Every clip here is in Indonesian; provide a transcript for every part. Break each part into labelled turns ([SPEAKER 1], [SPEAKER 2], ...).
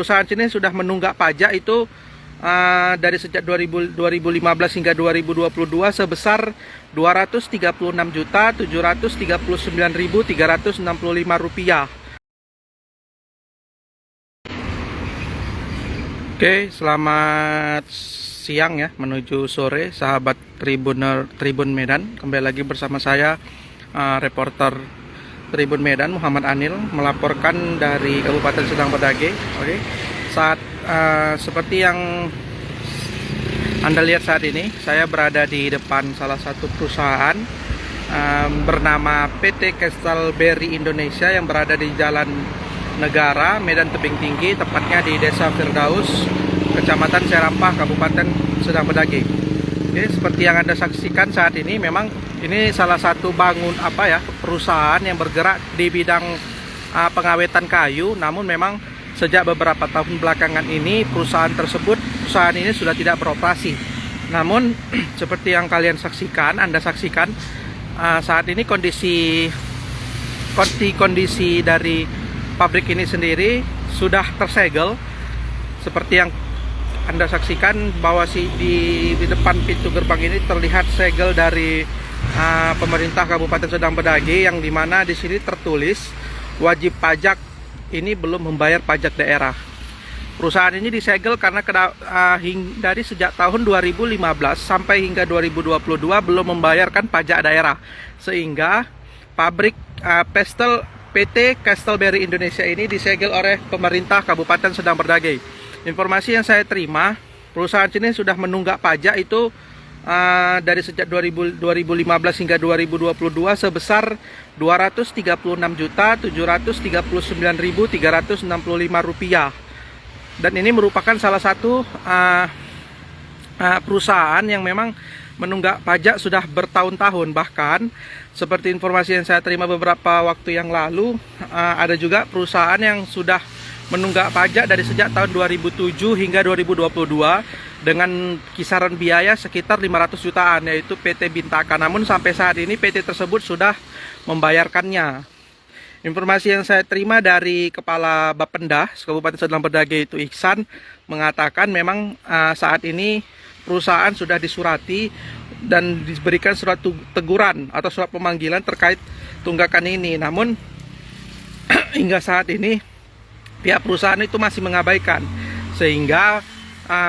[SPEAKER 1] perusahaan ini sudah menunggak pajak itu dari sejak 2015 hingga 2022 sebesar Rp236.739.365. Oke, selamat siang ya, menuju sore sahabat Tribun Medan. Kembali lagi bersama saya, reporter Tribun Medan Muhammad Anil, melaporkan dari Kabupaten Sedang Berdage. Oke, seperti yang Anda lihat saat ini, saya berada di depan salah satu perusahaan bernama PT Castelberry Indonesia yang berada di Jalan Negara, Medan Tebing Tinggi, tepatnya di Desa Firdaus, Kecamatan Serampah, Kabupaten Sedang Berdage. Oke, seperti yang Anda saksikan saat ini, memang ini salah satu perusahaan yang bergerak di bidang pengawetan kayu. Namun memang sejak beberapa tahun belakangan ini perusahaan ini sudah tidak beroperasi. Namun seperti yang Anda saksikan saat ini kondisi dari pabrik ini sendiri sudah tersegel. Seperti yang Anda saksikan bahwa di depan pintu gerbang ini terlihat segel dari pemerintah Kabupaten Sedang Berdage, yang dimana di sini tertulis wajib pajak ini belum membayar pajak daerah. Perusahaan ini disegel karena dari sejak tahun 2015 sampai hingga 2022 belum membayarkan pajak daerah, sehingga pabrik PT Castelberry Indonesia ini disegel oleh pemerintah Kabupaten Sedang Berdage. Informasi yang saya terima, perusahaan ini sudah menunggak pajak itu dari sejak 2015 hingga 2022 sebesar Rp236.739.365. Dan ini merupakan salah satu perusahaan yang memang menunggak pajak sudah bertahun-tahun. Bahkan seperti informasi yang saya terima beberapa waktu yang lalu, ada juga perusahaan yang sudah menunggak pajak dari sejak tahun 2007 hingga 2022 dengan kisaran biaya sekitar 500 jutaan, yaitu PT Bintaka. Namun sampai saat ini PT tersebut sudah membayarkannya. Informasi yang saya terima dari Kepala Bapenda Kabupaten Sedang Berdage itu Iksan mengatakan memang saat ini perusahaan sudah disurati dan diberikan surat teguran atau surat pemanggilan terkait tunggakan ini. Namun hingga saat ini pihak perusahaan itu masih mengabaikan, sehingga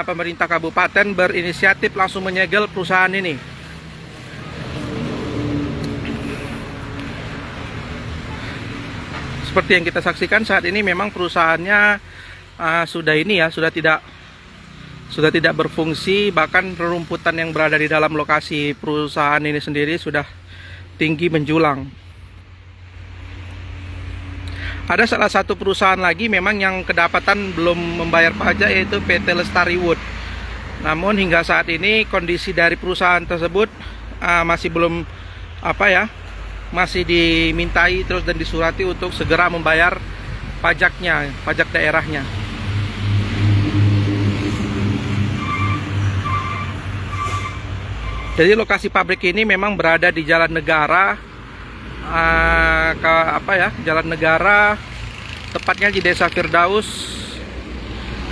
[SPEAKER 1] pemerintah kabupaten berinisiatif langsung menyegel perusahaan ini. Seperti yang kita saksikan saat ini, memang perusahaannya sudah tidak berfungsi. Bahkan rerumputan yang berada di dalam lokasi perusahaan ini sendiri sudah tinggi menjulang. Ada salah satu perusahaan lagi memang yang kedapatan belum membayar pajak, yaitu PT Lestari Wood. Namun hingga saat ini kondisi dari perusahaan tersebut masih dimintai terus dan disurati untuk segera membayar pajaknya, pajak daerahnya. Jadi lokasi pabrik ini memang berada di Jalan Negara, Jalan Negara, tepatnya di Desa Firdaus,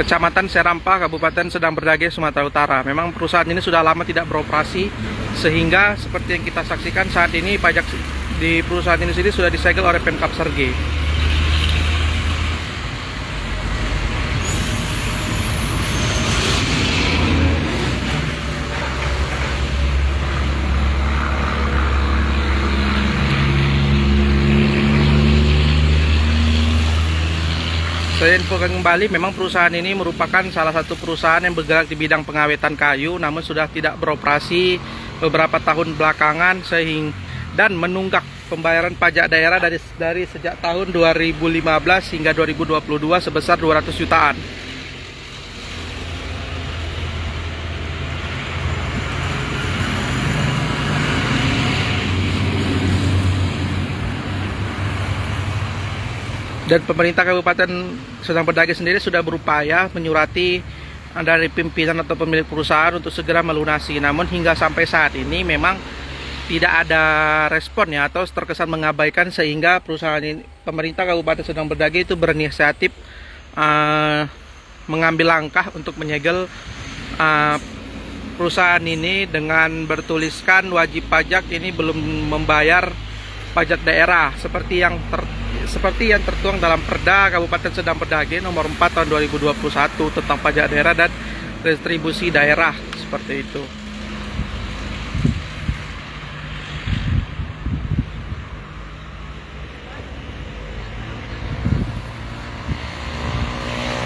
[SPEAKER 1] Kecamatan Serampah, Kabupaten Sedang Berdage, Sumatera Utara. Memang perusahaan ini sudah lama tidak beroperasi, sehingga seperti yang kita saksikan saat ini pajak di perusahaan ini sendiri sudah disegel oleh Pemkab Serge. Saya infokan kembali, memang perusahaan ini merupakan salah satu perusahaan yang bergerak di bidang pengawetan kayu, namun sudah tidak beroperasi beberapa tahun belakangan, dan menunggak pembayaran pajak daerah dari sejak tahun 2015 hingga 2022 sebesar 200 jutaan. Dan pemerintah Kabupaten Sedang Berdage sendiri sudah berupaya menyurati dari pimpinan atau pemilik perusahaan untuk segera melunasi. Namun hingga sampai saat ini memang tidak ada respon ya, atau terkesan mengabaikan, sehingga perusahaan ini, pemerintah Kabupaten Sedang Berdage itu berinisiatif mengambil langkah untuk menyegel perusahaan ini dengan bertuliskan wajib pajak ini belum membayar pajak daerah seperti yang tertuang dalam Perda Kabupaten Sedang Berdage nomor 4 tahun 2021 tentang pajak daerah dan retribusi daerah, seperti itu.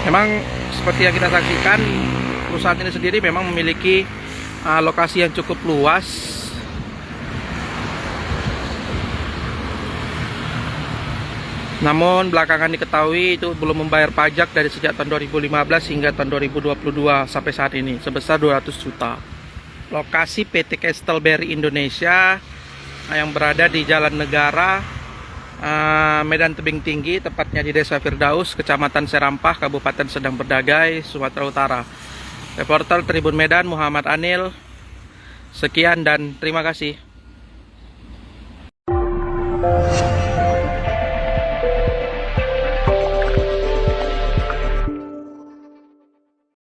[SPEAKER 1] Memang seperti yang kita saksikan, perusahaan ini sendiri memang memiliki lokasi yang cukup luas. Namun belakangan diketahui itu belum membayar pajak dari sejak tahun 2015 hingga tahun 2022 sampai saat ini sebesar 200 juta. Lokasi PT Castelberry Indonesia yang berada di Jalan Negara, Medan Tebing Tinggi, tepatnya di Desa Firdaus, Kecamatan Serampah, Kabupaten Sedang Berdagai, Sumatera Utara. Reporter Tribun Medan Muhammad Anil. Sekian dan terima kasih.